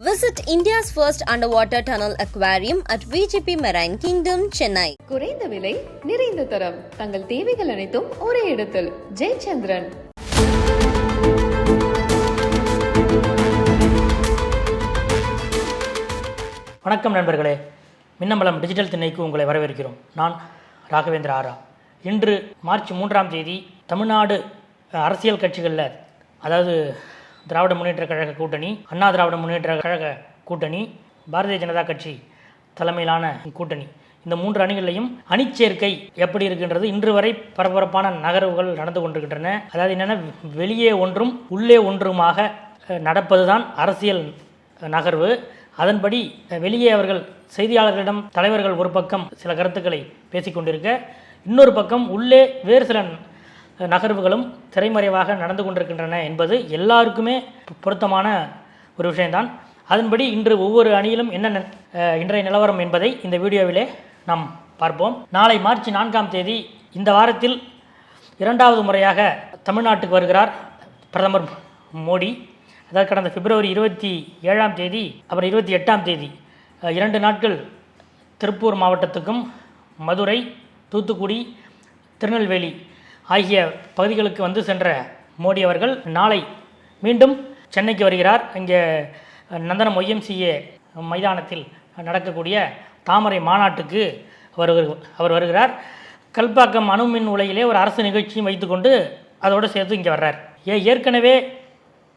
Visit India's first underwater tunnel aquarium at VGP Marine Kingdom, Chennai. குறைந்த விலை நிறைந்த தரம் தங்கள் தேவைகள் அனைத்தும் ஒரே இடத்தில் ஜெயச்சந்திரன். வணக்கம் நண்பர்களே, மின்னம்பலம் டிஜிட்டல் திண்ணைக்கு உங்களை வரவேற்கிறோம். நான் ராகவேந்திர ஆரா. இன்று மார்ச் 3ஆம் தேதி தமிழ்நாடு அரசியல் கட்சிகளில், அதாவது திராவிட முன்னேற்ற கழக கூட்டணி, அண்ணா திராவிட முன்னேற்ற கழக கூட்டணி, பாரதிய ஜனதா கட்சி தலைமையிலான கூட்டணி, இந்த மூன்று அணிகளையும் அணிச்சேர்க்கை எப்படி இருக்கின்றது, இன்று வரை பரபரப்பான நகர்வுகள் நடந்து கொண்டிருக்கின்றன. அதாவது என்னென்னா, வெளியே ஒன்றும் உள்ளே ஒன்றுமாக நடப்பதுதான் அரசியல் நகர்வு. அதன்படி வெளியே அவர்கள் செய்தியாளர்களிடம் தலைவர்கள் ஒரு பக்கம் சில கருத்துக்களை பேசிக்கொண்டிருக்க, இன்னொரு பக்கம் உள்ளே வேறு சில நகர்வுகளும் திரைமறைவாக நடந்து கொண்டிருக்கின்றன என்பது எல்லாருக்குமே பொருத்தமான ஒரு விஷயம்தான். அதன்படி இன்று ஒவ்வொரு அணியிலும் என்ன இன்றைய நிலவரம் என்பதை இந்த வீடியோவிலே நாம் பார்ப்போம். நாளை மார்ச் 4ஆம் தேதி இந்த வாரத்தில் இரண்டாவது முறையாக தமிழ்நாட்டுக்கு வருகிறார் பிரதமர் மோடி. அதாவது கடந்த பிப்ரவரி 27ஆம் தேதி அப்புறம் 28ஆம் தேதி 2 நாட்கள் திருப்பூர் மாவட்டத்துக்கும் மதுரை, தூத்துக்குடி, திருநெல்வேலி ஆகிய பகுதிகளுக்கு வந்து சென்ற மோடி அவர்கள் நாளை மீண்டும் சென்னைக்கு வருகிறார். இங்கே நந்தனம் YMCA மைதானத்தில் நடக்கக்கூடிய தாமரை மாநாட்டுக்கு அவர் வருகிறார். கல்பாக்கம் அணுமின் உலையிலே ஒரு அரசு நிகழ்ச்சியும் வைத்துக்கொண்டு அதோடு சேர்த்து இங்கே வர்றார். ஏற்கனவே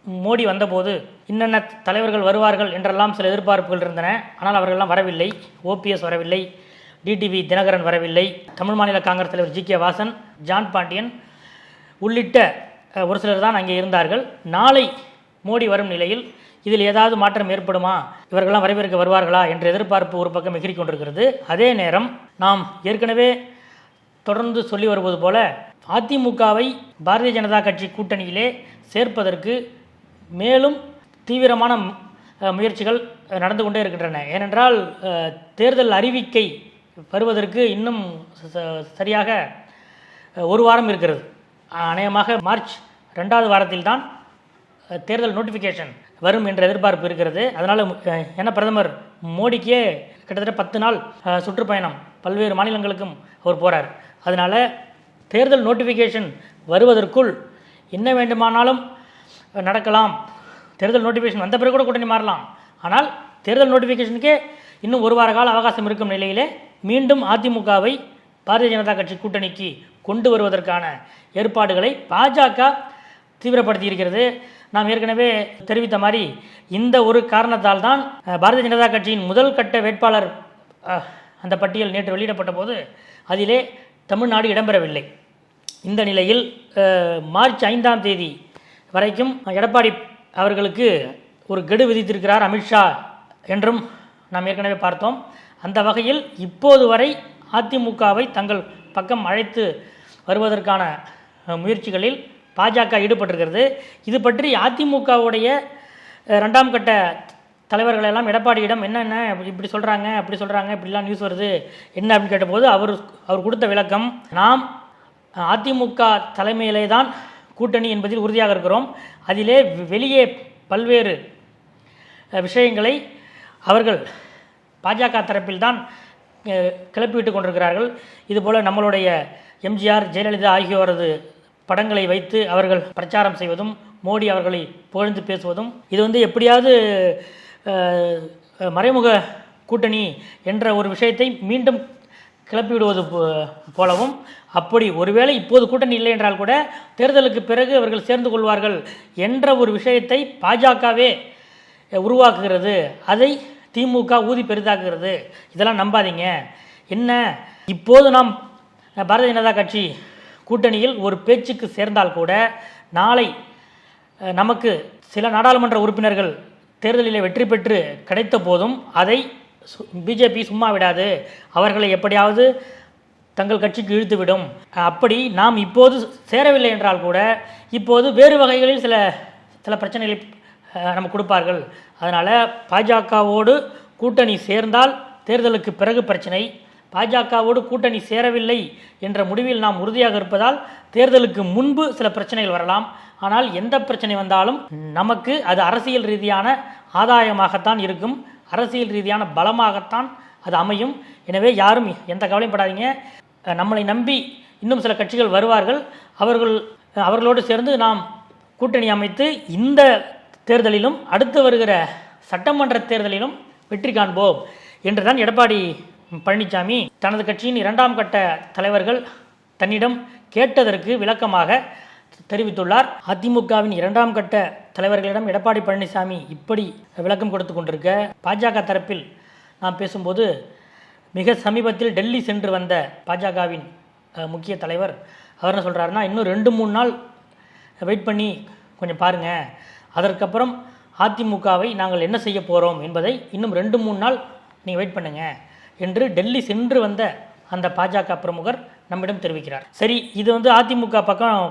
மோடி வந்தபோது இன்னென்ன தலைவர்கள் வருவார்கள் என்றெல்லாம் சில எதிர்பார்ப்புகள் இருந்தன. ஆனால் அவர்களெல்லாம் வரவில்லை. OPS வரவில்லை, DTV தினகரன் வரவில்லை, தமிழ் மாநில காங்கிரஸ் தலைவர் GK வாசன், ஜான் பாண்டியன் உள்ளிட்ட ஒரு சிலர் தான் அங்கே இருந்தார்கள். நாளை மோடி வரும் நிலையில் இதில் ஏதாவது மாற்றம் ஏற்படுமா, இவர்களெல்லாம் வரவேற்க வருவார்களா என்ற எதிர்பார்ப்பு ஒரு பக்கம் எகிரிக் கொண்டிருக்கிறது. அதே நேரம் நாம் ஏற்கனவே தொடர்ந்து சொல்லி வருவது போல அதிமுகவை பாரதிய ஜனதா கட்சி கூட்டணியிலே சேர்ப்பதற்கு மேலும் தீவிரமான முயற்சிகள் நடந்து கொண்டே இருக்கின்றன. ஏனென்றால் தேர்தல் அறிவிக்கை வருவதற்கு இன்னும் சரியாக ஒரு வாரம் இருக்கிறது. அநேகமாக மார்ச் 2வது வாரத்தில் தான் தேர்தல் நோட்டிஃபிகேஷன் வரும் என்ற எதிர்பார்ப்பு இருக்கிறது. அதனால் என்ன, பிரதமர் மோடிக்கே கிட்டத்தட்ட 10 நாள் சுற்றுப்பயணம் பல்வேறு மாநிலங்களுக்கும் அவர் போகிறார். அதனால் தேர்தல் நோட்டிஃபிகேஷன் வருவதற்குள் என்ன வேண்டுமானாலும் நடக்கலாம். தேர்தல் நோட்டிஃபிகேஷன் வந்த பிறகு கூட கூட்டணி மாறலாம். ஆனால் தேர்தல் நோட்டிஃபிகேஷனுக்கே இன்னும் ஒரு வார கால அவகாசம் இருக்கும் நிலையிலே மீண்டும் அதிமுகவை பாரதிய ஜனதா கட்சி கூட்டணிக்கு கொண்டு வருவதற்கான ஏற்பாடுகளை பாஜக தீவிரப்படுத்தி இருக்கிறது. நாம் ஏற்கனவே தெரிவித்த மாதிரி இந்த ஒரு காரணத்தால் தான் பாரதிய ஜனதா கட்சியின் முதல் கட்ட வேட்பாளர் அந்த பட்டியல் நேற்று வெளியிடப்பட்ட போது அதிலே தமிழ்நாடு இடம்பெறவில்லை. இந்த நிலையில் மார்ச் 5ஆம் தேதி வரைக்கும் எடப்பாடி அவர்களுக்கு ஒரு கெடு விதித்திருக்கிறார் அமித்ஷா என்றும் நாம் ஏற்கனவே பார்த்தோம். அந்த வகையில் இப்போது வரை அதிமுகவை தங்கள் பக்கம் அழைத்து வருவதற்கான முயற்சிகளில் பாஜக ஈடுபட்டிருக்கிறது. இது பற்றி அதிமுகவுடைய 2ஆம் கட்ட தலைவர்கள் எல்லாம் எடப்பாடியிடம் என்னென்ன இப்படி சொல்கிறாங்க, அப்படி சொல்கிறாங்க, இப்படிலாம் நியூஸ் வருது என்ன அப்படின்னு கேட்டபோது அவர் கொடுத்த விளக்கம், நாம் அதிமுக தலைமையிலே தான் கூட்டணி என்பதில் உறுதியாக இருக்கிறோம். அதிலே வெளியே பல்வேறு விஷயங்களை அவர்கள் பாஜக தரப்பில் தான் கிளப்பிவிட்டு கொண்டிருக்கிறார்கள். இதுபோல் நம்மளுடைய MGR, ஜெயலலிதா ஆகியோரது படங்களை வைத்து அவர்கள் பிரச்சாரம் செய்வதும், மோடி அவர்களை புகழ்ந்து பேசுவதும், இது எப்படியாவது மறைமுக கூட்டணி என்ற ஒரு விஷயத்தை மீண்டும் கிளப்பிவிடுவது போலவும், அப்படி ஒருவேளை இப்போது கூட்டணி இல்லை என்றால் கூட தேர்தலுக்கு பிறகு அவர்கள் சேர்ந்து கொள்வார்கள் என்ற ஒரு விஷயத்தை பாஜகவே உருவாக்குகிறது. அதை திமுக ஊதி பெரிதாக்குகிறது. இதெல்லாம் நம்பாதீங்க. என்ன, இப்போது நாம் பாரதிய ஜனதா கட்சி கூட்டணியில் ஒரு பேச்சுக்கு சேர்ந்தால் கூட நாளை நமக்கு சில நாடாளுமன்ற உறுப்பினர்கள் தேர்தலில் வெற்றி பெற்று கிடைத்த போதும் அதை பிஜேபி சும்மா விடாது. அவர்களை எப்படியாவது தங்கள் கட்சிக்கு இழுத்துவிடும். அப்படி நாம் இப்போது சேரவில்லை என்றால் கூட இப்போது வேறு வகைகளில் சில பிரச்சனைகளை நம்ம கொடுப்பார்கள். அதனால் பாஜகவோடு கூட்டணி சேர்ந்தால் தேர்தலுக்கு பிறகு பிரச்சனை, பாஜகவோடு கூட்டணி சேரவில்லை என்ற முடிவில் நாம் உறுதியாக இருப்பதால் தேர்தலுக்கு முன்பு சில பிரச்சனைகள் வரலாம். ஆனால் எந்த பிரச்சனை வந்தாலும் நமக்கு அது அரசியல் ரீதியான ஆதாயமாகத்தான் இருக்கும், அரசியல் ரீதியான பலமாகத்தான் அது அமையும். எனவே யாரும் எந்த கவலையும் படாதீங்க. நம்மளை நம்பி இன்னும் சில கட்சிகள் வருவார்கள். அவர்களோடு சேர்ந்து நாம் கூட்டணி அமைத்து இந்த தேர்தலிலும் அடுத்து வருகிற சட்டமன்ற தேர்தலிலும் வெற்றி காண்போம் என்றுதான் எடப்பாடி பழனிசாமி தனது கட்சியின் 2ஆம் கட்ட தலைவர்கள் தன்னிடம் கேட்டதற்கு விளக்கமாக தெரிவித்துள்ளார். அதிமுகவின் 2ஆம் கட்ட தலைவர்களிடம் எடப்பாடி பழனிசாமி இப்படி விளக்கம் கொடுத்து கொண்டிருக்க, பாஜக தரப்பில் நாம் பேசும்போது மிக சமீபத்தில் டெல்லி சென்று வந்த பாஜகவின் முக்கிய தலைவர் அவர் என்ன சொல்கிறாருன்னா, இன்னும் 2-3 நாள் வெயிட் பண்ணி கொஞ்சம் பாருங்கள், அதற்கப்புறம் அதிமுகவை நாங்கள் என்ன செய்ய போகிறோம் என்பதை இன்னும் 2-3 நாள் நீங்கள் வெயிட் பண்ணுங்க என்று டெல்லி சென்று வந்த அந்த பாஜக பிரமுகர் நம்மிடம் தெரிவிக்கிறார். சரி, இது அதிமுக பக்கம்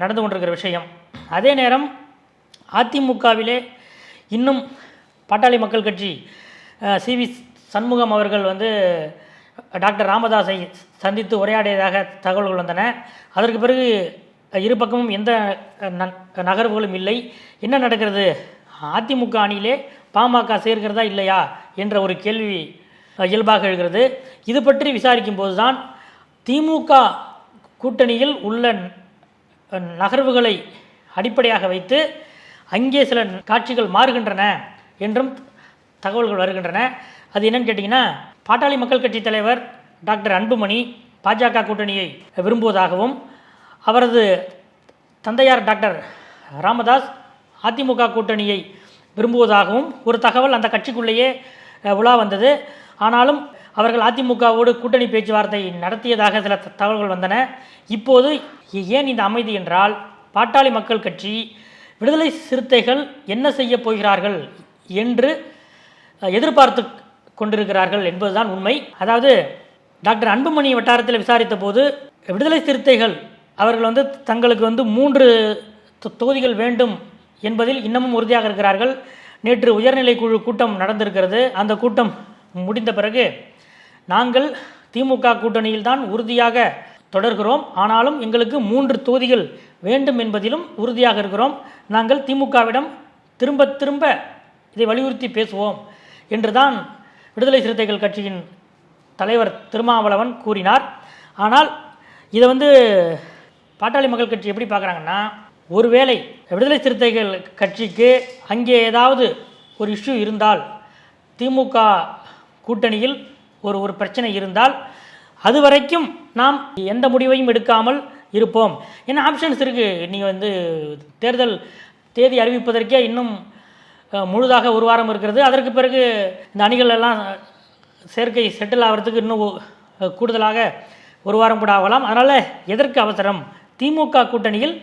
நடந்து கொண்டிருக்கிற விஷயம். அதே நேரம் அதிமுகவிலே இன்னும் பாட்டாளி மக்கள் கட்சி சி.வி. சண்முகம் அவர்கள் டாக்டர் ராமதாஸை சந்தித்து உரையாடியதாக தகவல்கள் வந்தன. அதற்கு பிறகு இரு பக்கமும் எந்த நகர்வுகளும் இல்லை. என்ன நடக்கிறது, அதிமுக அணியிலே பாமக சேர்க்கிறதா இல்லையா என்ற ஒரு கேள்வி இயல்பாக எழுகிறது. இது பற்றி விசாரிக்கும் போதுதான் திமுக கூட்டணியில் உள்ள நகர்வுகளை அடிப்படையாக வைத்து அங்கே சில காட்சிகள் மாறுகின்றன என்றும் தகவல்கள் வருகின்றன. அது என்னன்னு கேட்டிங்கன்னா, பாட்டாளி மக்கள் கட்சி தலைவர் டாக்டர் அன்புமணி பாஜக கூட்டணியை விரும்புவதாகவும், அவரது தந்தையார் டாக்டர் ராமதாஸ் அதிமுக கூட்டணியை விரும்புவதாகவும் ஒரு தகவல் அந்த கட்சிக்குள்ளேயே உலா வந்தது. ஆனாலும் அவர்கள் அதிமுகவோடு கூட்டணி பேச்சுவார்த்தை நடத்தியதாக சில தகவல்கள் வந்தன. இப்போது ஏன் இந்த அமைதி என்றால், பாட்டாளி மக்கள் கட்சி விடுதலை சிறுத்தைகள் என்ன செய்ய போகிறார்கள் என்று எதிர்பார்த்து கொண்டிருக்கிறார்கள் என்பதுதான் உண்மை. அதாவது டாக்டர் அன்புமணி வட்டாரத்தில் விசாரித்த போது விடுதலை சிறுத்தைகள் அவர்கள் தங்களுக்கு 3 தொகுதிகள் வேண்டும் என்பதில் இன்னமும் உறுதியாக இருக்கிறார்கள். நேற்று உயர்நிலை குழு கூட்டம் நடந்திருக்கிறது. அந்த கூட்டம் முடிந்த பிறகு நாங்கள் திமுக கூட்டணியில் தான் உறுதியாக தொடர்கிறோம், ஆனாலும் எங்களுக்கு 3 தொகுதிகள் வேண்டும் என்பதிலும் உறுதியாக இருக்கிறோம். நாங்கள் திமுகவிடம் திரும்ப திரும்ப இதை வலியுறுத்தி பேசுவோம் என்றுதான் விடுதலை சிறுத்தைகள் கட்சியின் தலைவர் திருமாவளவன் கூறினார். ஆனால் இதை பாட்டாளி மக்கள் கட்சி எப்படி பார்க்குறாங்கன்னா, ஒருவேளை விடுதலை சிறுத்தைகள் கட்சிக்கு அங்கே ஏதாவது ஒரு இஷ்யூ இருந்தால், திமுக கூட்டணியில் ஒரு பிரச்சனை இருந்தால், அது வரைக்கும் நாம் எந்த முடிவையும் எடுக்காமல் இருப்போம். என்ன ஆப்ஷன்ஸ் இருக்குது, நீங்கள் தேர்தல் தேதி அறிவிப்பதற்கே இன்னும் முழுதாக 1 வாரம் இருக்கிறது. அதற்கு பிறகு இந்த அணிகள் எல்லாம் சேர்க்கை செட்டில் ஆகிறதுக்கு இன்னும் கூடுதலாக 1 வாரம் கூட ஆகலாம். அதனால் எதற்கு அவசரம், திமுக கூட்டணியில்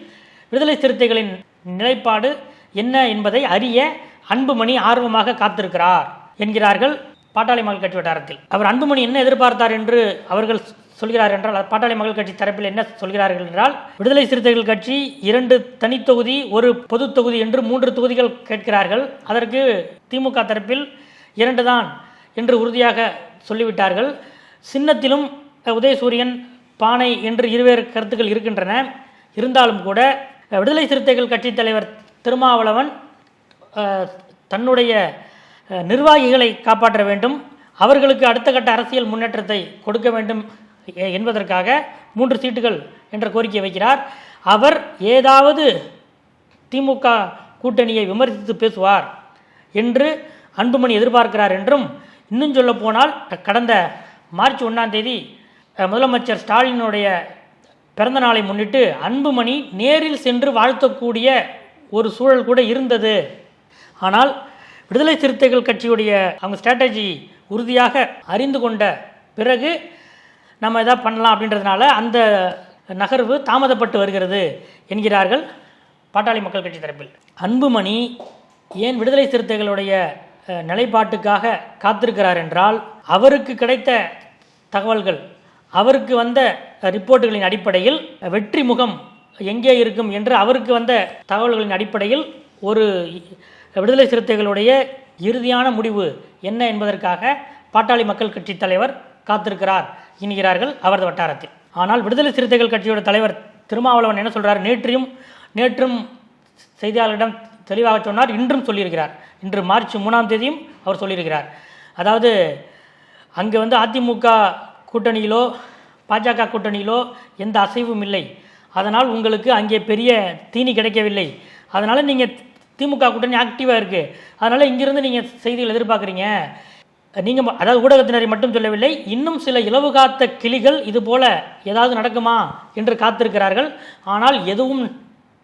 விடுதலை சிறுத்தைகளின் நிலைப்பாடு என்ன என்பதை அறிய அன்புமணி ஆர்வமாக காத்திருக்கிறார் என்கிறார்கள் பாட்டாளி மக்கள் கட்சி வட்டாரத்தில். அவர் அன்புமணி என்ன எதிர்பார்த்தார் என்று அவர்கள் சொல்கிறார் என்றால், பாட்டாளி மக்கள் கட்சி தரப்பில் என்ன சொல்கிறார்கள் என்றால், விடுதலை சிறுத்தைகள் கட்சி 2 தனித்தொகுதி 1 பொது தொகுதி என்று 3 தொகுதிகள் கேட்கிறார்கள். அதற்கு திமுக தரப்பில் 2 தான் என்று உறுதியாக சொல்லிவிட்டார்கள். சின்னத்திலும் உதயசூரியன் பானை என்று இருவேறு கருத்துக்கள் இருக்கின்றன. இருந்தாலும் கூட விடுதலை சிறுத்தைகள் கட்சி தலைவர் திருமாவளவன் தன்னுடைய நிர்வாகிகளை காப்பாற்ற வேண்டும், அவர்களுக்கு அடுத்த கட்ட அரசியல் முன்னேற்றத்தை கொடுக்க வேண்டும் என்பதற்காக 3 சீட்டுகள் என்ற கோரிக்கை வைக்கிறார். அவர் ஏதாவது திமுக கூட்டணியை விமர்சித்து பேசுவார் என்று அன்புமணி எதிர்பார்க்கிறார் என்றும், இன்னும் சொல்ல போனால் கடந்த மார்ச் 1ஆம் தேதி முதலமைச்சர் ஸ்டாலினுடைய பிறந்த நாளை முன்னிட்டு அன்புமணி நேரில் சென்று வாழ்த்தக்கூடிய ஒரு சூழல் கூட இருந்தது. ஆனால் விடுதலை சிறுத்தைகள் கட்சியுடைய அவங்க ஸ்ட்ராட்டஜி உறுதியாக அறிந்து கொண்ட பிறகு நம்ம எதாவது பண்ணலாம் அப்படின்றதுனால அந்த நகர்வு தாமதப்பட்டு வருகிறது என்கிறார்கள் பாட்டாளி மக்கள் கட்சி தரப்பில். அன்புமணி ஏன் விடுதலை சிறுத்தைகளுடைய நிலைப்பாட்டுக்காக காத்திருக்கிறார் என்றால், அவருக்கு கிடைத்த தகவல்கள், அவருக்கு வந்த ரிப்போர்ட்டுகளின் அடிப்படையில் வெற்றி முகம் எங்கே இருக்கும் என்று அவருக்கு வந்த தகவல்களின் அடிப்படையில் ஒரு விடுதலை சிறுத்தைகளுடைய இறுதியான முடிவு என்ன என்பதற்காக பாட்டாளி மக்கள் கட்சி தலைவர் காத்திருக்கிறார் என்கிறார்கள் அவரது வட்டாரத்தில். ஆனால் விடுதலை சிறுத்தைகள் கட்சியோட தலைவர் திருமாவளவன் என்ன சொல்கிறார், நேற்றும் செய்தியாளர்களிடம் தெளிவாக சொன்னார், இன்றும் சொல்லியிருக்கிறார். இன்று மார்ச் 3ஆம் தேதியும் அவர் சொல்லியிருக்கிறார். அதாவது அங்கே அதிமுக கூட்டணியிலோ பாஜக கூட்டணியிலோ எந்த அசைவும் இல்லை, அதனால் உங்களுக்கு அங்கே பெரிய தீனி கிடைக்கவில்லை, அதனால் நீங்கள் திமுக கூட்டணி ஆக்டிவாக இருக்குது, அதனால் இங்கிருந்து நீங்கள் செய்திகள் எதிர்பார்க்குறீங்க. நீங்கள் அதாவது ஊடகத்தினரை மட்டும் சொல்லவில்லை, இன்னும் சில இலவு காத்த கிளிகள் இது போல் ஏதாவது நடக்குமா என்று காத்திருக்கிறார்கள். ஆனால்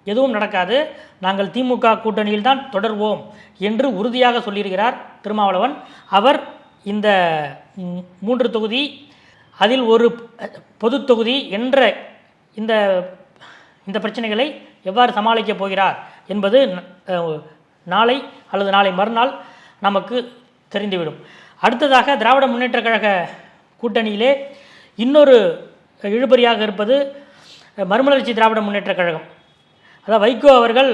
எதுவும் நடக்காது, நாங்கள் திமுக கூட்டணியில் தான் தொடர்வோம் என்று உறுதியாக சொல்லியிருக்கிறார் திருமாவளவன். அவர் இந்த 3 தொகுதி அதில் ஒரு பொது தொகுதி என்ற இந்த பிரச்சனைகளை எவ்வாறு சமாளிக்கப் போகிறார் என்பது நாளை அல்லது நாளை மறுநாள் நமக்கு தெரிந்துவிடும். அடுத்ததாக திராவிட முன்னேற்றக் கழக கூட்டணியிலே இன்னொரு இழுபறியாக இருப்பது மறுமலர்ச்சி திராவிட முன்னேற்றக் கழகம். அதாவது வைகோ அவர்கள்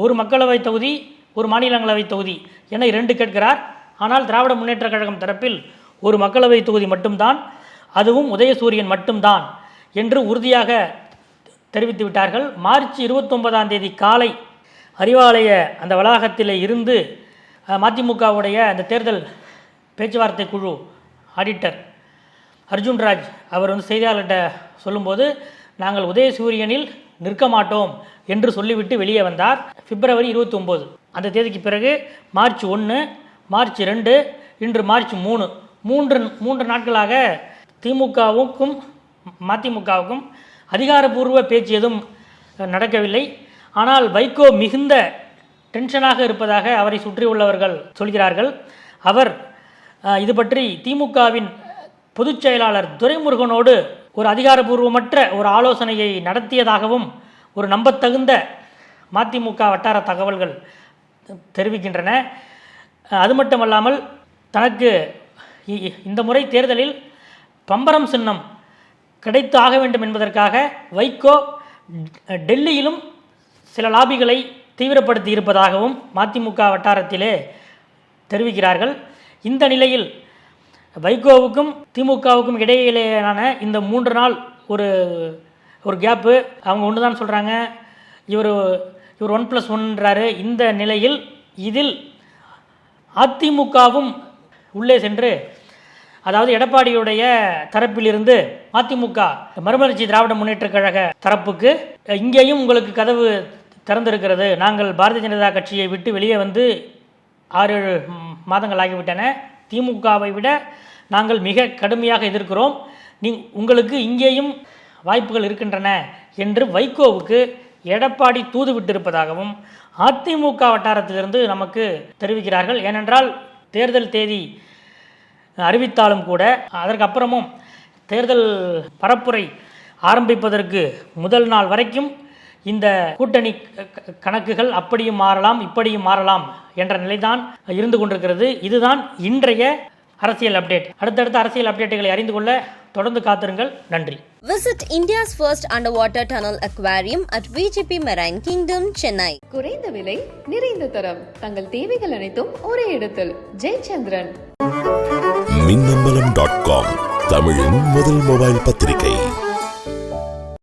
ஒரு மக்களவை தொகுதி ஒரு மாநிலங்களவை தொகுதி என 2 கேட்கிறார். ஆனால் திராவிட முன்னேற்றக் கழகம் தரப்பில் ஒரு மக்களவை தொகுதி மட்டும்தான், அதுவும் உதயசூரியன் மட்டும்தான் என்று உறுதியாக தெரிவித்து விட்டார்கள். மார்ச் 29ஆம் தேதி காலை அறிவாலய அந்த வளாகத்தில் இருந்து மதிமுகவுடைய அந்த தேர்தல் பேச்சுவார்த்தை குழு ஆடிட்டர் அர்ஜுன்ராஜ் அவர் செய்தியாளர்கிட்ட சொல்லும்போது, நாங்கள் உதயசூரியனில் நிற்க மாட்டோம் என்று சொல்லிவிட்டு வெளியே வந்தார். பிப்ரவரி 29 அந்த தேதிக்கு பிறகு மார்ச் 1, மார்ச் 2, இன்று மார்ச் 3, 3 நாட்களாக திமுகவுக்கும் மதிமுகவுக்கும் அதிகாரப்பூர்வ பேச்சு எதுவும் நடக்கவில்லை. ஆனால் வைகோ மிகுந்த டென்ஷனாக இருப்பதாக அவரை சுற்றியுள்ளவர்கள் சொல்கிறார்கள். அவர் இது பற்றி திமுகவின் பொதுச் செயலாளர் துரைமுருகனோடு ஒரு அதிகாரப்பூர்வமற்ற ஒரு ஆலோசனையை நடத்தியதாகவும் ஒரு நம்பத்தகுந்த மதிமுக வட்டார தகவல்கள் தெரிவிக்கின்றன. அது மட்டுமல்லாமல் தனக்கு இந்த முறை தேர்தலில் பம்பரம் சின்னம் கிடைத்து ஆக வேண்டும் என்பதற்காக வைகோ டெல்லியிலும் சில லாபிகளை தீவிரப்படுத்தி இருப்பதாகவும் மதிமுக வட்டாரத்திலே தெரிவிக்கிறார்கள். இந்த நிலையில் வைகோவுக்கும் திமுகவுக்கும் இடையிலேயான இந்த 3 நாள் ஒரு கேப்பு, அவங்க ஒன்று தான் சொல்கிறாங்க, இவர் 1+1ன்றாரு. இந்த நிலையில் இதில் அதிமுகவும் உள்ளே சென்று, அதாவது எடப்பாடியுடைய தரப்பிலிருந்து அதிமுக மறுமலர்ச்சி திராவிட முன்னேற்றக் கழக தரப்புக்கு இங்கேயும் உங்களுக்கு கதவு திறந்திருக்கிறது, நாங்கள் பாரதிய ஜனதா கட்சியை விட்டு வெளியே வந்து 6-7 மாதங்கள் ஆகிவிட்டன, திமுகவை விட நாங்கள் மிக கடுமையாக எதிர்க்கிறோம், உங்களுக்கு இங்கேயும் வாய்ப்புகள் இருக்கின்றன என்று வைகோவுக்கு எடப்பாடி தூது விட்டிருப்பதாகவும் அதிமுக வட்டாரத்திலிருந்து நமக்கு தெரிவிக்கிறார்கள். ஏனென்றால் தேர்தல் தேதி அறிவித்தாலும் கூட அதற்கப்புறமும் தேர்தல் பரப்புரை ஆரம்பிப்பதற்கு முதல் நாள் வரைக்கும் இந்த கூட்டணி கணக்குகள் அப்படியும் மாறலாம் இப்படியும் மாறலாம் என்ற நிலைதான் இருந்து கொண்டிருக்கிறது. இதுதான் இன்றைய அரசியல் அப்டேட். அடுத்தடுத்த அரசியல் அப்டேட்டுகளை அறிந்து கொள்ள தொடர்ந்து காத்திருங்கள். நன்றி. Visit India's first underwater tunnel aquarium at VGP Marine Kingdom, Chennai. குறைந்த விலை, நிறைந்த தரம், தங்கள் தேவைகள் அனைத்தும் ஒரே இடத்தில். ஜெயச்சந்திரன். மின்னம்பலம்.com தமிழின் முதல் மொபைல் பத்திரிகை.